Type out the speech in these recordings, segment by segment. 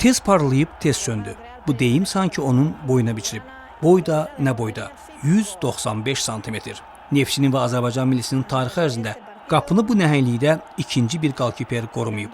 Tez parlayıp tez söndü. Bu deyim sanki onun boyuna biçilib. Boyda nə boyda? 195 santimetr. Neftçinin və Azərbaycan millisinin tarixi ərzində qapını bu nəhənglikdə ikinci bir qalkiper qorumayıb.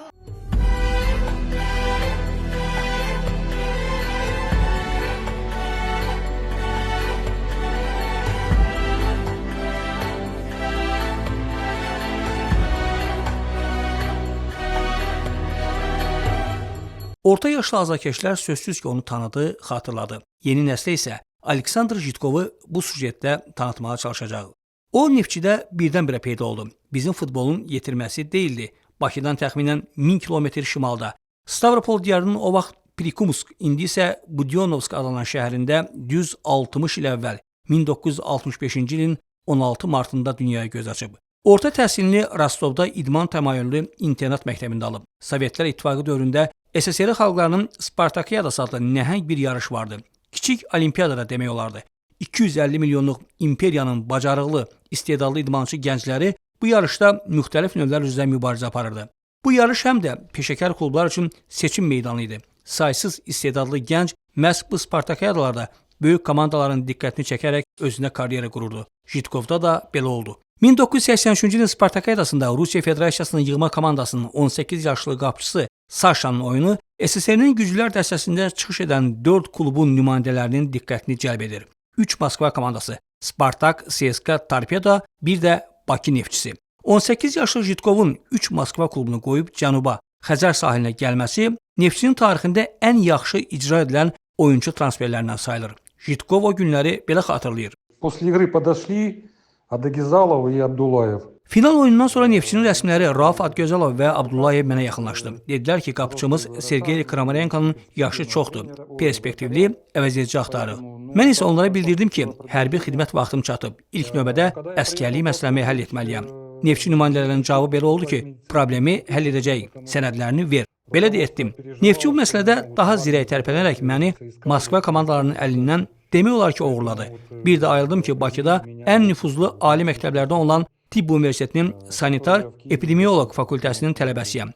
Orta yaşlı azarkeşlər sözsüz ki onu tanıdı, xatırladı. Yeni nəslə isə Aleksandr Jitkovu bu sujetdə tanıtmağa çalışacaq. O Neftçidə birdən-birə peyda oldu. Bizim futbolun yetirməsi deyildi. Bakıdan təxminən 1000 kilometr şimalda. Stavropol diyarının o vaxt Prikumsk, indi isə Budyonovsk adlanan şəhərində düz 60 il əvvəl 1965-ci ilin 16 martında dünyaya göz açıb. Orta təhsilini Rostovda idman təmayüllü internat məktəbində alıb. Sovetlər İttifaqı dövründə SSR xalqlarının Spartakiyadası adlı nəhəng bir yarış vardı. Kiçik olimpiyada da demək olardı. 250 milyonluq imperiyanın bacarıqlı, istedadlı idmançı gəncləri bu yarışda müxtəlif növlər üzrə mübarizə aparırdı. Bu yarış həm də peşəkar klublar üçün seçim meydanı idi. Saysız istedadlı gənc məhz bu Spartakiyadalarda böyük komandaların diqqətini çəkərək özünə karyera qururdu. Jitkovda da belə oldu. 1983-cü ilin Spartakiyadasında Rusiya Federasiyasının yığma komandasının 18 yaşlı qapıçısı Saşanın oyunu SSR-nin güclülər dəstəsində çıxış edən 4 klubun nümayəndələrinin diqqətini cəlb edir. 3 Moskva komandası, Spartak, CSKA, Torpedo, bir də Bakı Neftçisi. 18 yaşlı Jitkovun 3 Moskva klubunu qoyub cənuba, Xəzər sahilinə gəlməsi Neftçinin tarixində ən yaxşı icra edilən oyuncu transferlərindən sayılır. Jitkov o günləri belə xatırlayır. После игры подошли Адагизалов и Абдулаев. Final oyunundan sonra Neftçinin rəsmiləri Rauf Adgözalov və Abdullayev mənə yaxınlaşdı. Dedilər ki, qapıçımız Sergey Kramarenkonun yaşı çoxdur, perspektivli əvəzedici axtarır. Mən isə onlara bildirdim ki, hərbi xidmət vaxtım çatıb. İlk növbədə əsgərlik məsələmi həll etməliyəm. Neftçi nümayəndələrinin cavabı belə oldu ki, problemi həll edəcəyik, sənədlərini ver. Belə də etdim. Neftçi bu məsələdə daha zirək tərpənərək məni Moskva komandalarının əlindən demək olar ki, oğurladı. Bir də ayıldım ki, Bakıda ən nüfuzlu ali məktəblərdən olan Tibb Universitetinin sanitar epidemioloq fakültəsinin tələbəsiyəm.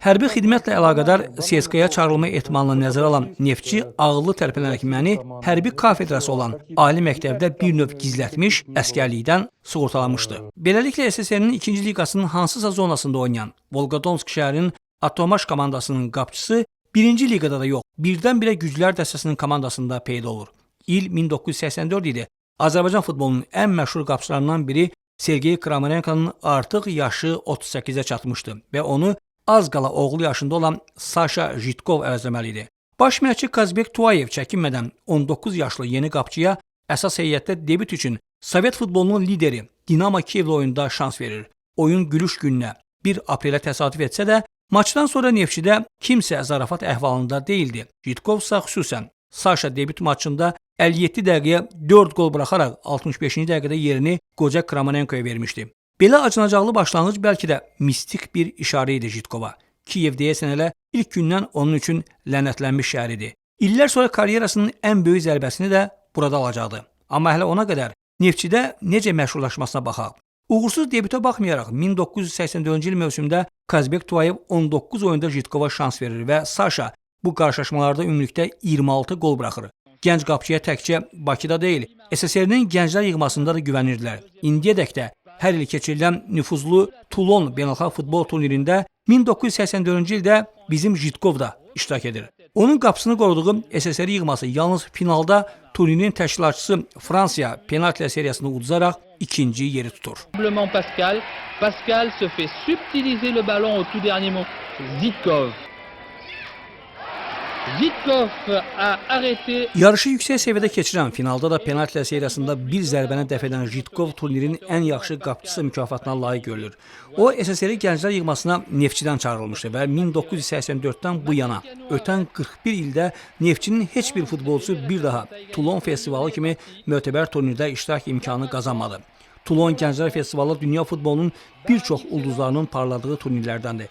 Hərbi xidmətlə əlaqədar CSKA çağırılma ehtimalını nəzərə alan Neftçi ağıllı tərpənərək məni hərbi kafedrası olan ali məktəbdə bir növ gizlətmiş, əskərlikdən sığortalamışdı. Beləliklə SSR-nin 2-ci liqasının hansısa zonasında oynayan Volgodonsk şəhərinin Atomaş komandasının qapıçısı 1-ci liqada da yox, birdən-birə güclülər dəstəsinin komandasında peyda olur. İl 1984 idi. Azərbaycan futbolunun ən məşhur qapıçılarından biri Sergey Kramarenkonun artıq yaşı 38-ə çatmışdı və onu az qala oğlu yaşında olan Saşa Jitkov əvəzləməli idi. Baş məşqçi Kazbek Tuayev çəkinmədən 19 yaşlı yeni qapıçıya əsas heyətdə debüt üçün Sovet futbolunun lideri Dinamo Kiyevlə oyunda şans verir. Oyun gülüş gününə 1 aprelə təsadüf etsə də, maçdan sonra Neftçidə kimsə zarafat əhvalında deyildi. Jitkov isə xüsusən Saşa debüt maçında 57 dəqiqəyə 4 gol buraxaraq 65-ci dəqiqədə yerini qoca Kramarenkoya vermişdi. Belə acınacaqlı başlanğıc bəlkə də mistik bir işarə idi Jitkova. Kiyev deyəsən elə ilk gündən onun üçün lənətlənmiş şəhər idi. İllər sonra karyerasının ən böyük zərbəsini də burada alacaqdı. Amma hələ ona qədər Neftçidə necə məşhurlaşmasına baxaq. Uğursuz debütə baxmayaraq 1984-cü il mövsümdə Kazbek Tuayev 19 oyunda Jitkova şans verir və Saşa bu qarşılaşmalarda ümumilikdə 26 gol buraxır. Gənc qapıçıya təkcə Bakıda deyil, SSR-nin gənclər yığmasında da güvənirdilər. İndiyədək də hər il keçirilən nüfuzlu Toulon beynəlxalq futbol turnirində 1984-cü ildə bizim Jitkov da iştirak edir. Onun qapısını qoruduğu SSR yığması yalnız finalda turnirin təşkilatçısı Fransiya penaltilə seriyasını uduzaraq ikinci yeri tutur. Pascal se fait subtiliser le ballon au tout dernier moment. Zitkov a arrêté. Yarışı yüksək səviyyədə keçirən finalda da penaltilə seriyasında bir zərbəni dəf edən Jitkov turnirin ən yaxşı qapıçısı mükafatına layiq görülür. O SSR gənclər yığmasına Neftçidən çağırılmışdı və 1984-dən bu yana ötən 41 ildə Neftçinin heç bir futbolçusu bir daha Toulon festivalı kimi mötəbər turnirdə iştirak imkanı qazanmadı. Toulon Gənclər Festivalı dünya futbolunun bir çox ulduzlarının parladığı turnirlərdəndir.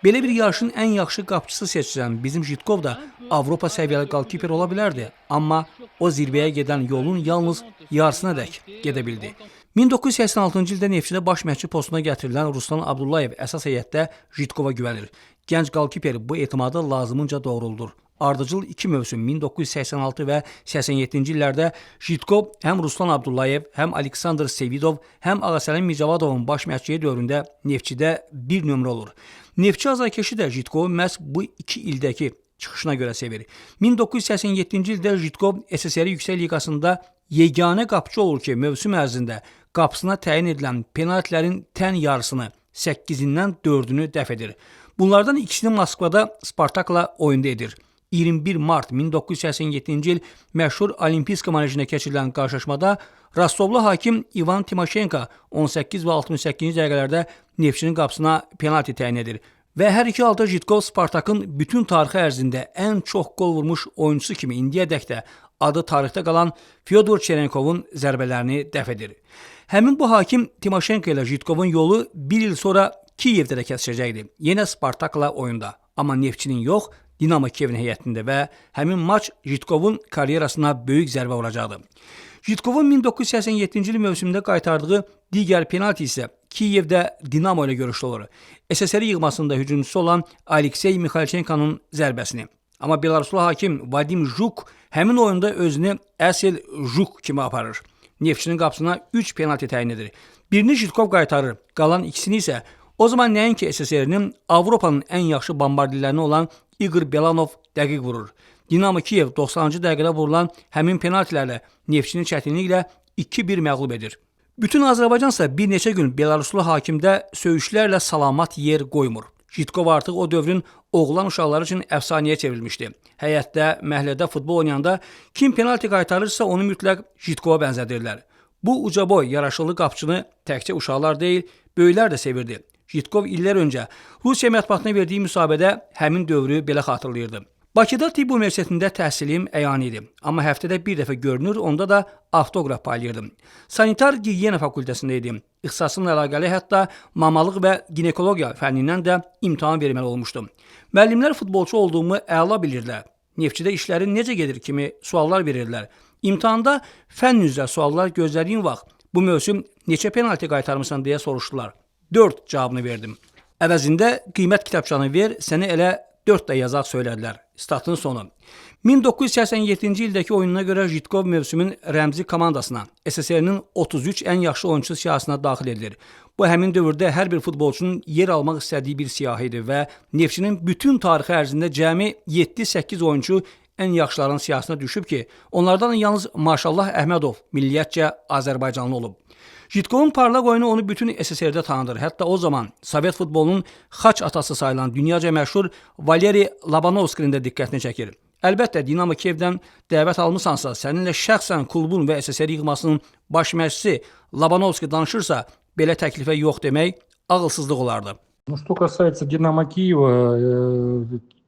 Belə bir yarışın ən yaxşı qapıçısı seçilən bizim Jitkov da Avropa səviyyəli qalkiper ola bilərdi, amma o zirvəyə gedən yolun yalnız yarısına dək gedə bildi. 1986-cı ildə Neftçidə baş məşqçi postuna gətirilən Ruslan Abdullayev əsas heyətdə Jitkova güvənir. Gənc qalkiper bu etimadı lazımınca doğruldur. Ardıcıl 2 mövsüm 1986 və 87-ci illərdə Jitkov həm Ruslan Abdullayev, həm Aleksandr Sevidov, həm Ağasəlim Mircavadovun baş məşqçiliyi dövründə Neftçidə bir nömrə olur. Neftçi azarkeşi də Jitkovu məhz bu 2 ildəki çıxışına görə sevir. 1987-ci ildə Jitkov SSR Yüksək Liqasında yeganə qapıcı olur ki, mövsüm ərzində qapısına təyin edilən penaltilərin tən yarısını, 8-dən 4-ünü dəf edir. Bunlardan ikisini Moskvada Spartakla oyunda edir. 21 mart 1987-ci il məşhur Olimpiska manejində keçirilən qarşılaşmada Rostovlu hakim İvan Timoşenko 18 və 68-ci dəqiqələrdə Neftçinin qapısına penalti təyin edir. Və hər iki halda Jitkov Spartakın bütün tarixi ərzində ən çox qol vurmuş oyuncusu kimi indiyədək də adı tarixdə qalan Fyodor Çerenkovun zərbələrini dəf edir. Həmin bu hakim Timoşenko ilə Jitkovun yolu bir il sonra Kiyevdə də kəsişəcəkdi. Yenə Spartakla oyunda. Amma Neftçinin yox, Dinamo Kiyevin heyətində və həmin maç Jitkovun karyerasına böyük zərbə vuracaqdı. Jitkovun 1987-ci il mövsümündə qaytardığı digər penalti isə Kiyevdə Dinamo ilə görüşlü olur. SSR yığmasında hücumçusu olan Aleksey Mikhalchenkonun zərbəsini. Amma Belaruslu hakim Vadim Juk həmin oyunda özünü əsl Juk kimi aparır. Neftçinin qapısına 3 penalti təyin edir. Birini Jitkov qaytarır, qalan ikisini isə o zaman nəinki SSR-nin Avropanın ən yaxşı bombardierlərini olan Igor Belanov dəqiq vurur. Dinamo Kiyev 90-cı dəqiqədə vurulan həmin penaltilərlə Neftçini çətinliklə 2-1 məğlub edir. Bütün Azərbaycansa bir neçə gün Belaruslu hakimdə söyüşlərlə salamat yer qoymur. Jitkov artıq o dövrün oğlan uşaqları üçün əfsanəyə çevrilmişdi. Həyətdə, məhəllədə futbol oynayanda kim penalti qaytarırsa onu mütləq Jitkova bənzədirlər. Bu ucaboy, yaraşıqlı qapıcını təkcə uşaqlar deyil, böyüklər də sevirdi. Jitkov illər öncə Rusiya mətbuatına verdiyi müsahibədə həmin dövrü belə xatırlayırdı. Bakıda Tibb Universitetində təhsilim əyani idi. Amma həftədə bir dəfə görünür, onda da avtoqraf paylayırdım. Sanitar gigiyena fakültəsində idim. İxtisasımla əlaqəli hətta mamalıq və ginekologiya fənnindən də imtahan verməli olmuşdum. Müəllimlər futbolçu olduğumu əla bilirdilər. Neftçidə işlərin necə gedir kimi suallar verirlər. İmtahanda fənn üzrə suallar gözlədiyin vaxt bu mövsüm neçə penalti qaytarmısan deyə soruşdular. 4 cavabını verdim. Əvəzində qiymət kitabçanı ver, səni elə 4 də yazaq söylədilər. Statın sonu. 1987-ci ildəki oyununa görə Jitkov mövsümün rəmzi komandasına, SSR-nin 33 ən yaxşı oyunçusu siyahısına daxil edilir. Bu həmin dövrdə hər bir futbolçunun yer almaq istədiyi bir siyahı idi və Neftçinin bütün tarixi ərzində cəmi 7-8 oyunçu ən yaxşıların siyahısına düşüb ki, onlardan yalnız Maşallah Əhmədov milliyyətcə Azərbaycanlı olub. Jitkovun parlaq oyunu onu bütün SSR-də tanıdır. Hətta o zaman Sovet futbolunun xaç atası sayılan dünyaca məşhur Valeri Labanovskinin də diqqətini çəkir. Əlbəttə, Dinamo Kiyevdən dəvət almısansa, səninlə şəxsən klubun və SSR yığmasının baş məşqçisi Labanovski danışırsa, belə təklifə yox demək ağılsızlıq olardı. Ну, что касается Динамо Киева,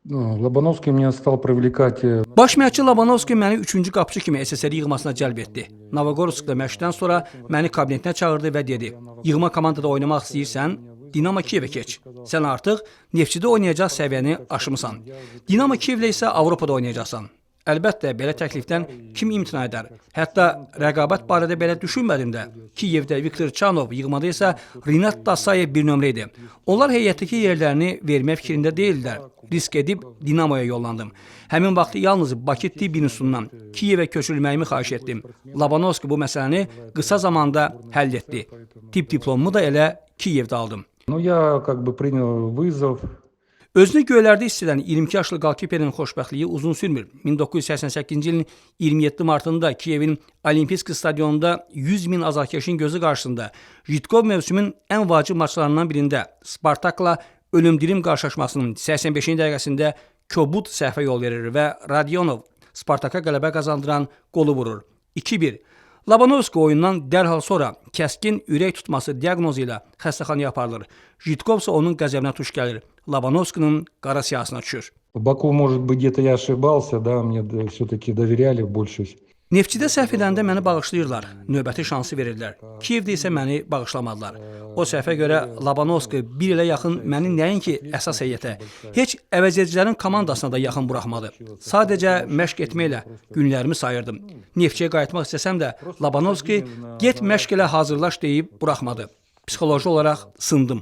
Lobanovskiy меня stал привлекать. Baş məşqçi Lobanovskiy məni 3-cü qapıcı kimi SSR yığmasına cəlb etdi. Novogorskda məşqdən sonra məni kabinetinə çağırdı və dedi: "Yığma komandada oynamaq istəyirsən, Dinamo Kiyevə keç. Sən artıq Neftçidə oynayacaq səviyyəni aşmısan. Dinamo Kiyevlə isə Avropada oynayacaqsan." Əlbəttə, belə təklifdən kim imtina edər? Hətta rəqabət barədə belə düşünmədim də. Kiyevdə Viktor Chanov, yığmada isə Rinat Dasayev bir nömrə idi. Onlar heyətdəki yerlərini vermək fikrində deyildilər. Risk edib Dinamoya yollandım. Həmin vaxt yalnız Bakı Tibb İnstitutundan Kiyevə köçürülməyimi xahiş etdim. Lobanovski bu məsələni qısa zamanda həll etdi. Tibb diplomumu da elə Kiyevdə aldım. Ну, я как бы принял вызов. Özünü göylərdə hiss edən 22 yaşlı qalkiperin xoşbəxtliyi uzun sürmür. 1988-ci ilin 27 martında Kiyevin Olimpiska stadionunda 100 min azarkeşin gözü qarşısında Jitkov mövsümün ən vacib maçlarından birində Spartakla ölüm-dirim qarşılaşmasının 85-ci dəqiqəsində kobud səhvə yol verir və Radionov Spartaka qələbə qazandıran qolu vurur. 2-1. Lobanovski oyundan dərhal sonra kəskin ürək tutması diaqnozu ilə xəstəxanaya aparılır. Jitkov isə onun qəzəbinə tuş gəlir. Lobanovskinin qara siyahısına düşür. В Баку, может быть, где-то я ошибался, да, мне все-таки доверяли больше. Neftçidə səhv edəndə məni bağışlayırlar, növbəti şansı verirlər. Kiyevdə isə məni bağışlamadılar. O səhvə görə Lobanovski bir ilə yaxın məni nəinki əsas heyətə, heç əvəzedicilərin komandasına da yaxın buraxmadı. Sadəcə məşq etməklə günlərimi sayırdım. Neftçiyə qayıtmaq istəsəm də Lobanovski get məşq ilə hazırlaş deyib buraxmadı. Psixoloji olaraq sındım.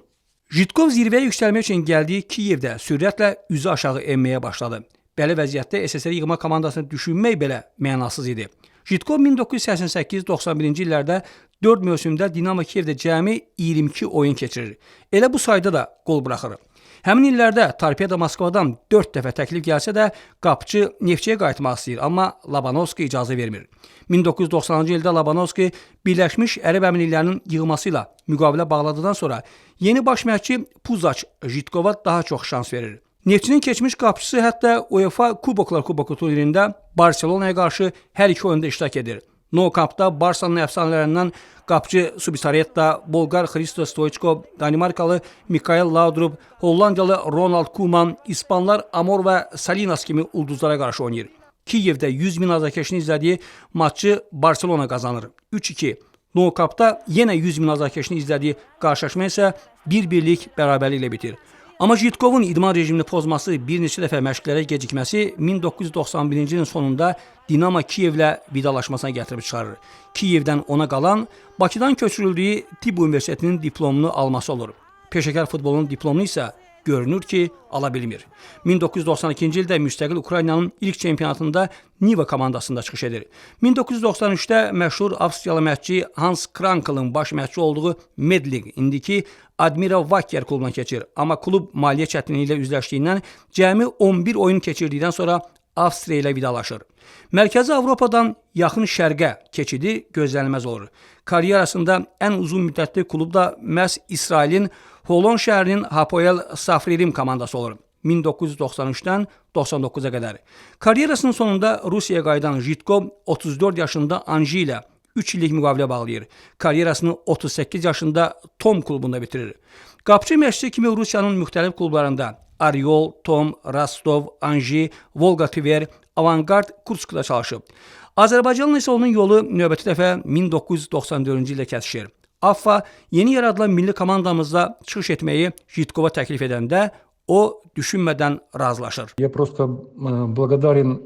Jitkov zirvəyə yüksəlmək üçün gəldiyi Kiyevdə sürətlə üzü aşağı enməyə başladı. Belə vəziyyətdə SSR yığma komandasını düşünmək belə mənasız idi. Jitkov 1988-91-ci illərdə 4 mövsümdə Dinamo Kiyevdə cəmi 22 oyun keçirir. Elə bu sayda da qol buraxır. Həmin illərdə Torpedo Moskvadan 4 dəfə təklif gəlsə də qapıcı Neftçiyə qayıtmaq istəyir, amma Lobanovski icazə vermir. 1990-cı ildə Lobanovski Birləşmiş Ərəb Əmirliklərinin yığması ilə müqavilə bağladıqdan sonra yeni baş məşqçi Puzaç Jitkova daha çox şans verir. Neftçinin keçmiş qapıçısı hətta UEFA Kuboklar Kuboku turnirində Barselonaya qarşı hər iki oyunda iştirak edir. Nou Campda Barsanın əfsanələrindən qapıcı Subisaretta, Bolqar Hristo Stoichkov, Danimarkalı Mikhail Laudrup, Hollandiyalı Ronald Koeman, İspanlar Amor və Salinas kimi ulduzlara qarşı oynayır. Kiyevdə 100 min azarkeşini izlədiyi maçı Barselona qazanır. 3-2. Nou Campda yenə 100 min azarkeşini izlədiyi qarşılaşma isə 1-1lik bərabərliklə bitir. Amma Jitkovun idman rejimini pozması, bir neçə dəfə məşqlərə gecikməsi 1991-ci ilin sonunda Dinamo Kiyevlə vidalaşmasına gətirib çıxarır. Kiyevdən ona qalan Bakıdan köçürüldüyü Tibb Universitetinin diplomunu alması olur. Peşəkar futbolun diplomunu isə görünür ki, ala bilmir. 1992-ci ildə müstəqil Ukraynanın ilk çempionatında Niva komandasında çıxış edir. 1993-də məşhur Avstriyalı məşqçi Hans Krankel'ın baş məşqçi olduğu Medling, indiki Admira Wacker klubuna keçir. Amma klub maliyyə çətinliyi ilə üzləşdiyindən cəmi 11 oyun keçirdikdən sonra Avstriya ilə vidalaşır. Mərkəzi Avropadan yaxın şərqə keçidi gözlənilməz olur. Karyerasında ən uzun müddətli klub da məhz İsrailin Holon şəhərinin Hapoel Safririm komandası olur. 1993-dən 99-a qədər. Karyerasının sonunda Rusiyaya qayıdan Jitkov 34 yaşında Anji ilə 3 illik müqavilə bağlayır. Karyerasını 38 yaşında Tom klubunda bitirir. Qapıcı məşqçi kimi Rusiyanın müxtəlif klublarında Oryol, Tom, Rostov, Anji, Volga Tver, Avangard, Kurskda çalışıb. Azərbaycanla isə onun yolu növbəti dəfə 1994-cü ildə kəsişir. AFFA yeni yaradılan milli komandamızda çıxış etməyi Jitkova təklif edəndə o düşünmədən razılaşır. Я просто благодарен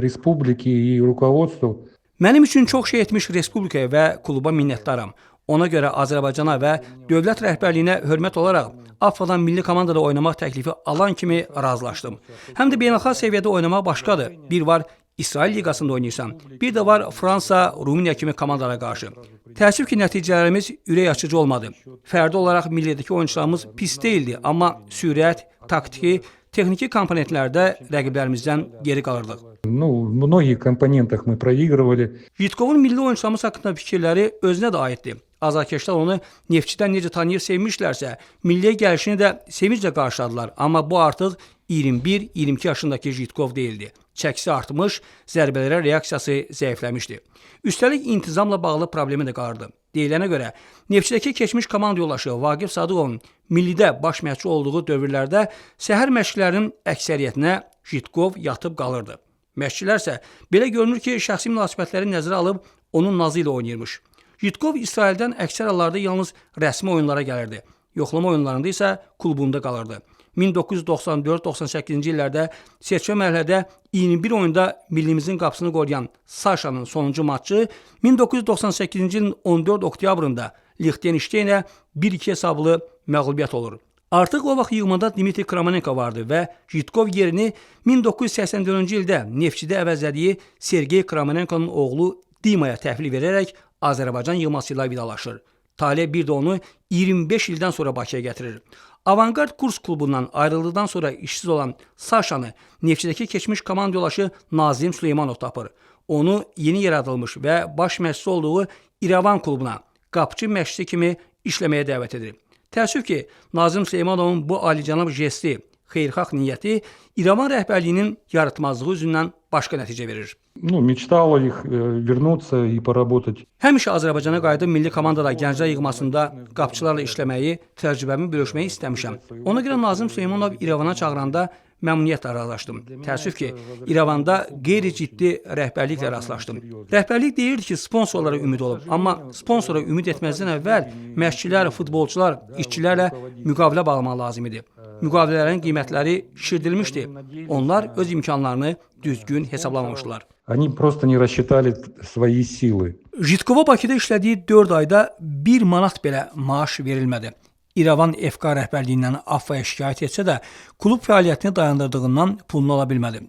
республике и руководству. Mənim üçün çox şey etmiş Respublikaya və kluba minnətdaram. Ona görə Azərbaycana və dövlət rəhbərliyinə hörmət olaraq AFFA-dan milli komandada oynamaq təklifi alan kimi razılaşdım. Həm də beynəlxalq səviyyədə oynamaq başqadır. Bir var İsrail liqasında oynayırsan, bir də var Fransa, Rumıniya kimi komandalara qarşı. Təəssüf ki, nəticələrimiz ürək açıcı olmadı. Fərdi olaraq millidəki oyunçularımız pis deyildi, amma sürət, taktiki, texniki komponentlərdə rəqiblərimizdən geri qalırdıq. В многих компонентах мы проигрывали. Jitkovun milli oyunçularımız haqqında fikirləri özünə də aiddir. Azarkeşlər onu Neftçidən necə tanıyır sevmişlərsə, milliyə gəlişini də sevinclə qarşıladılar. Amma bu artıq 21-22 yaşındakı Jitkov deyildi. Çəkisi artmış, zərbələrə reaksiyası zəifləmişdi. Üstəlik intizamla bağlı problemi də qalırdı. Deyilənə görə, Neftçidəki keçmiş komanda yoldaşı Vaqif Sadıqovun millidə baş məşqçi olduğu dövrlərdə səhər məşqlərinin əksəriyyətinə Jitkov yatıb qalırdı. Məşqçilər isə belə görünür ki, şəxsi münasibətləri nəzərə alıb onun nazı ilə oynayırmış. Jitkov İsraildən əksər hallarda yalnız rəsmi oyunlara gəlirdi. Yoxlama oyunlarında isə klubunda qalırdı. 1994-98-ci illərdə seçmə mərhələdə 21 oyunda millimizin qapısını qoruyan Saşanın sonuncu matçı 1998-ci ilin 14 oktyabrında Liechtensteinə 1-2 hesablı məğlubiyyət olur. Artıq o vaxt yığmada Dmitri Kramonenko vardı və Jitkov yerini 1984-cü ildə Neftçidə əvəzlədiyi Sergey Kramonenkonun oğlu Dimaya təhvil verərək Azərbaycan yığması ilə vidalaşır. Talih bir də onu 25 ildən sonra Bakıya gətirir. Avangard Kurs klubundan ayrıldıqdan sonra işsiz olan Saşanı Neftçidəki keçmiş komanda yolaşı Nazim Süleymanov tapır. Onu yeni yaradılmış və baş məşqçi olduğu İrəvan klubuna qapıcı məşqçi kimi işləməyə dəvət edir. Təəssüf ki, Nazim Süleymanovun bu alicənab jesti, xeyirxah niyyəti İrəvan rəhbərliyinin yaratmazlığı üzündən başqa nəticə verir. Мечтал их вернуться и pоработать. Həmişə Azərbaycana qayıdıb milli komandada gənclər yığmasında qapıçılarla işləməyi, təcrübəmi bölüşməyi istəmişəm. Ona görə Nazim Süleymanov İrəvana çağıranda məmnuniyyətlə razılaşdım. Təəssüf ki, İrəvanda qeyri-ciddi rəhbərliklə rastlaşdım. Rəhbərlik deyirdi ki, sponsorlara ümid olub, amma sponsora ümid etməzdən əvvəl məşqçilər, futbolçular, işçilərlə müqavilə bağlamaq lazım idi. Müqavilələrin qiymətləri şişirdilmişdi. Onlar öz imkanlarını düzgün hesablamamışdılar. Они просто не рассчитали свои силы. Jitkova Bakıda işlədiyi 4 ayda 1 manat belə maaş verilmədi. İrəvan FK rəhbərliyindən AFFA-ya şikayət etsə də, klub fəaliyyətini dayandırdığından pulunu ala bilmədi.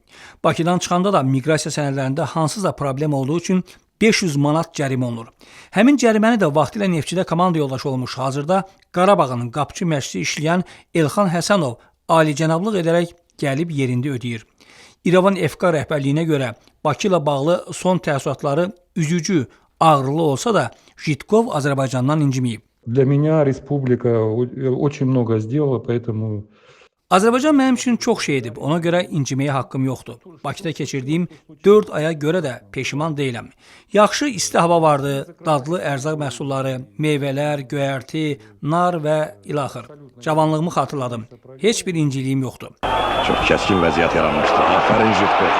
Bakıdan çıxanda da miqrasiya sənədlərində hansısa problem olduğu üçün 500 manat cərimə olunur. Həmin cəriməni də vaxtilə Neftçidə komanda yoldaşı olmuş, hazırda Qarabağın qapıçı məşqçisi işləyən Elxan Həsənov alicənablıq edərək gəlib yerində ödəyir. İrəvan FK rəhbərliyinə görə Bakı ilə bağlı son təəssüratları üzücü, ağrılı olsa da, Jitkov Azərbaycandan inciməyib. Для меня республика очень много сделала, поэтому... Azərbaycan mənim üçün çox şey edib, ona görə inciməyə haqqım yoxdur. Bakıda keçirdiyim 4 aya görə də peşiman deyiləm. Yaxşı isti hava vardı, dadlı ərzaq məhsulları, meyvələr, göyərti, nar və ilaxır. Cavanlığımı xatırladım. Heç bir inciliyim yoxdur. Çox kəskin vəziyyət yaranmışdı. Afərin Jitkov.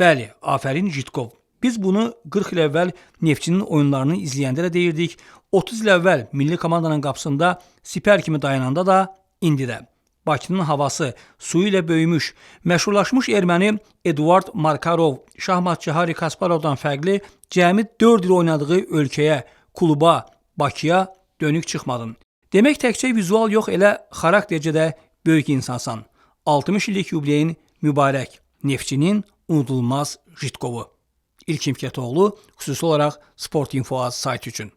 Bəli, afərin Jitkov. Biz bunu 40 il əvvəl Neftçinin oyunlarını izləyəndə də deyirdik, 30 il əvvəl milli komandanın qapısında siper kimi dayananda da, indi də. Bakının havası, suyu ilə böyümüş, məşhurlaşmış erməni Eduard Markarov, şahmatçı Hari Kasparovdan fərqli cəmi 4 il oynadığı ölkəyə, kluba, Bakıya dönük çıxmadın. Demək təkcə vizual yox, elə xaraktercə də böyük insansan. 60 illik yubileyin mübarək, Neftçinin unudulmaz Jitkovu. İlkin Fikətoğlu, xüsusi olaraq Sport Info saytı üçün.